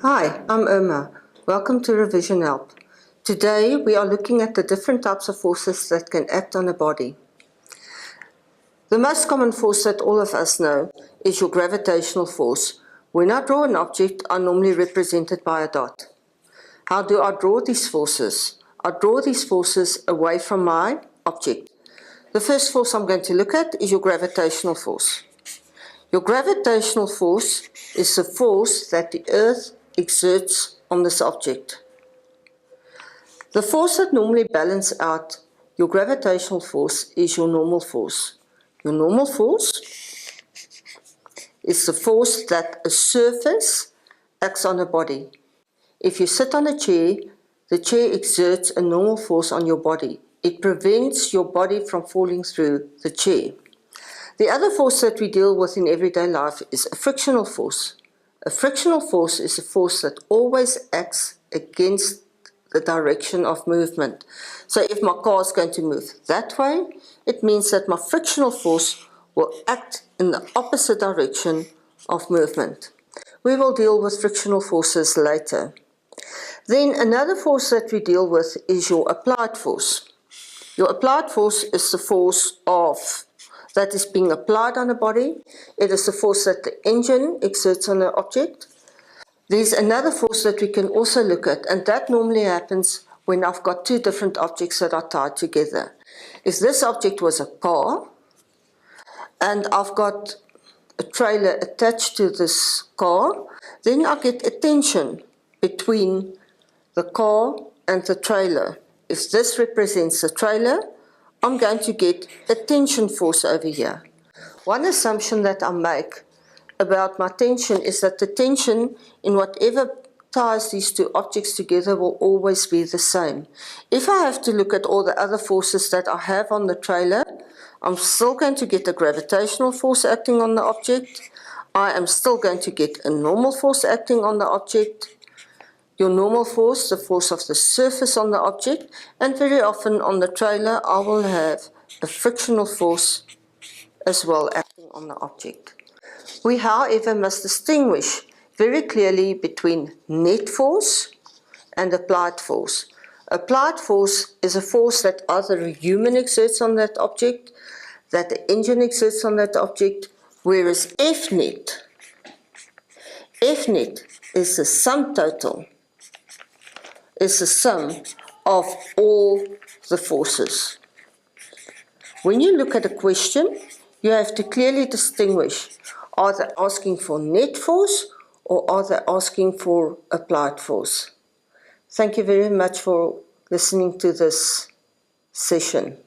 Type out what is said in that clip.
Hi, I'm Irma. Welcome to Revision Help. Today we are looking at the different types of forces that can act on a body. The most common force that all of us know is your gravitational force. When I draw an object, I normally represent it by a dot. How do I draw these forces? I draw these forces away from my object. The first force I'm going to look at is your gravitational force. Your gravitational force is the force that the Earth exerts on this object. The force that normally balances out your gravitational force is your normal force. Your normal force is the force that a surface acts on a body. If you sit on a chair, the chair exerts a normal force on your body. It prevents your body from falling through the chair. The other force that we deal with in everyday life is a frictional force. A frictional force is a force that always acts against the direction of movement. So if my car is going to move that way, it means that my frictional force will act in the opposite direction of movement. We will deal with frictional forces later. Then another force that we deal with is your applied force. Your applied force is the force that is being applied on a body. It is the force that the engine exerts on an object. There's another force that we can also look at, and that normally happens when I've got two different objects that are tied together. If this object was a car, and I've got a trailer attached to this car, then I get a tension between the car and the trailer. If this represents the trailer, I'm going to get a tension force over here. One assumption that I make about my tension is that the tension in whatever ties these two objects together will always be the same. If I have to look at all the other forces that I have on the trailer, I'm still going to get a gravitational force acting on the object. I am still going to get a normal force acting on the object. Your normal force, the force of the surface on the object, and very often on the trailer I will have a frictional force as well acting on the object. We, however, must distinguish very clearly between net force and applied force. Applied force is a force that either a human exerts on that object, that the engine exerts on that object, whereas Fnet is the sum total, is the sum of all the forces. When you look at a question, you have to clearly distinguish, are they asking for net force or are they asking for applied force? Thank you very much for listening to this session.